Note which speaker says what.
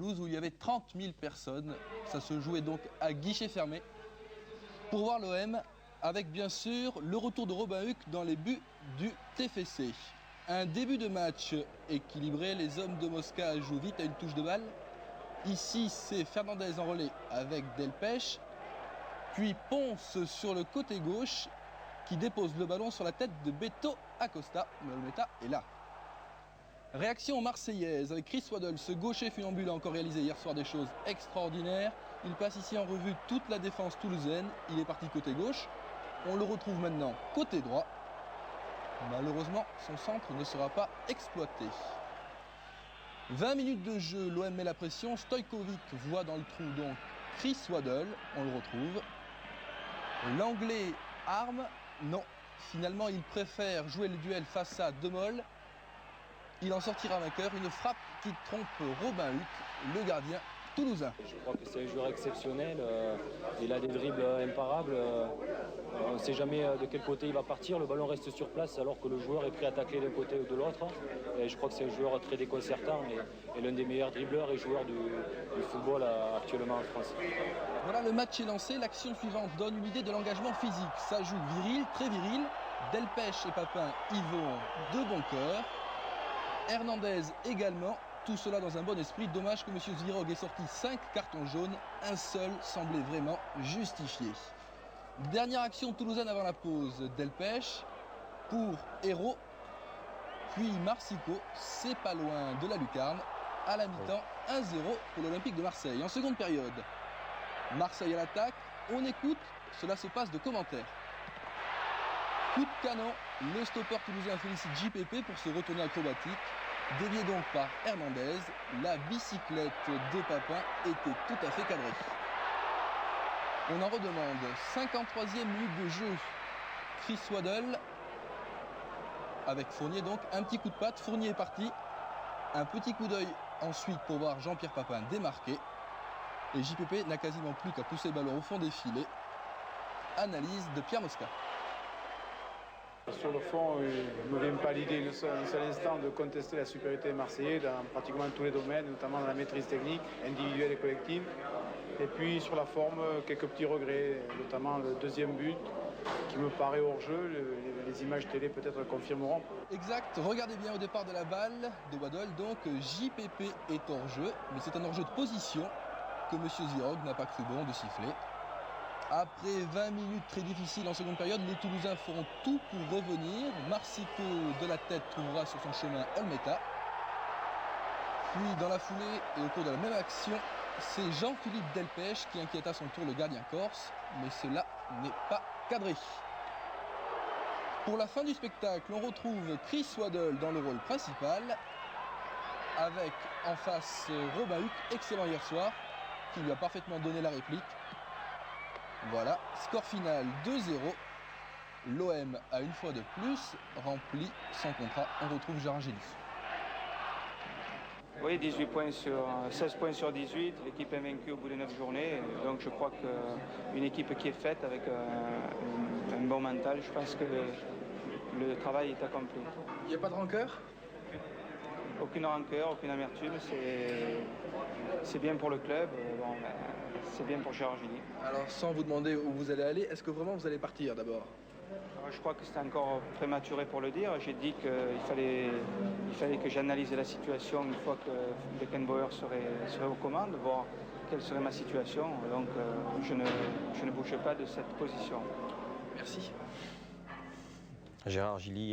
Speaker 1: pelouse où il y avait 30 000 personnes. Ça se jouait donc à guichet fermé. Pour voir l'OM, avec bien sûr le retour de Robin Huck dans les buts du TFC. Un début de match équilibré, les hommes de Mosca jouent vite à une touche de balle. Ici, c'est Fernandez en relais avec Delpech. Puis Ponce sur le côté gauche qui dépose le ballon sur la tête de Beto Acosta. Mais Olmeta est là. Réaction marseillaise avec Chris Waddle, ce gaucher funambule a encore réalisé hier soir des choses extraordinaires. Il passe ici en revue toute la défense toulousaine. Il est parti côté gauche. On le retrouve maintenant côté droit. Malheureusement, son centre ne sera pas exploité. 20 minutes de jeu, l'OM met la pression. Stojkovic voit dans le trou donc Chris Waddle, on le retrouve. L'anglais arme, non. Finalement, il préfère jouer le duel face à Demol. Il en sortira vainqueur, une frappe qui trompe Robin Huck, le gardien toulousain.
Speaker 2: Je crois que c'est un joueur exceptionnel, il a des dribbles imparables, on ne sait jamais de quel côté il va partir, le ballon reste sur place alors que le joueur est prêt à tacler d'un côté ou de l'autre. Et je crois que c'est un joueur très déconcertant et l'un des meilleurs dribbleurs et joueurs du football actuellement en France.
Speaker 1: Voilà, le match est lancé, l'action suivante donne une idée de l'engagement physique. Ça joue viril, très viril, Delpech et Papin y vont de bon cœur. Hernandez également, tout cela dans un bon esprit. Dommage que M. Zvirog ait sorti 5 cartons jaunes, un seul semblait vraiment justifié. Dernière action toulousaine avant la pause, Delpech pour Hérault, puis Marsico, c'est pas loin de la lucarne. À la mi-temps, 1-0 pour l'Olympique de Marseille. En seconde période, Marseille à l'attaque, on écoute, cela se passe de commentaires. Coup de canon, le stopper toulousain félicite JPP pour ce retourné acrobatique. Dévié donc par Hernandez, la bicyclette de Papin était tout à fait cadrée. On en redemande. 53e minute de jeu. Chris Waddle avec Fournier donc. Un petit coup de patte, Fournier est parti. Un petit coup d'œil ensuite pour voir Jean-Pierre Papin démarquer. Et JPP n'a quasiment plus qu'à pousser le ballon au fond des filets. Analyse de Pierre Mosca.
Speaker 3: Sur le fond, il ne me vient pas l'idée un seul instant de contester la supériorité marseillais dans pratiquement tous les domaines, notamment dans la maîtrise technique, individuelle et collective. Et puis sur la forme, quelques petits regrets, notamment le deuxième but qui me paraît hors jeu. Les images télé peut-être le confirmeront.
Speaker 1: Exact, regardez bien au départ de la balle de Waddle, donc JPP est hors jeu, mais c'est un hors jeu de position que M. Zvirog n'a pas cru bon de siffler. Après 20 minutes très difficiles en seconde période, les Toulousains feront tout pour revenir. Marsico de la tête trouvera sur son chemin Olmeta. Puis dans la foulée et au cours de la même action, c'est Jean-Philippe Delpech qui inquiète à son tour le gardien corse, mais cela n'est pas cadré. Pour la fin du spectacle, on retrouve Chris Waddle dans le rôle principal, avec en face Robin Huck, excellent hier soir, qui lui a parfaitement donné la réplique. Voilà, score final 2-0. L'OM a une fois de plus rempli son contrat. On retrouve Gérard Gilly.
Speaker 4: Oui, 16 points sur 18. L'équipe est invaincue au bout de 9 journées. Donc je crois qu'une équipe qui est faite avec un bon mental, je pense que le travail est accompli.
Speaker 1: Il n'y a pas de rancœur ?
Speaker 4: Aucune rancœur, aucune amertume. C'est bien pour le club. C'est bien pour Gérard Gilly.
Speaker 1: Alors, sans vous demander où vous allez aller, est-ce que vraiment vous allez partir d'abord ?
Speaker 4: Je crois que c'est encore prématuré pour le dire. J'ai dit qu'il fallait que j'analyse la situation une fois que Beckenbauer serait aux commandes, voir quelle serait ma situation. Donc, je ne bouge pas de cette position.
Speaker 1: Merci.
Speaker 5: Gérard Gilly.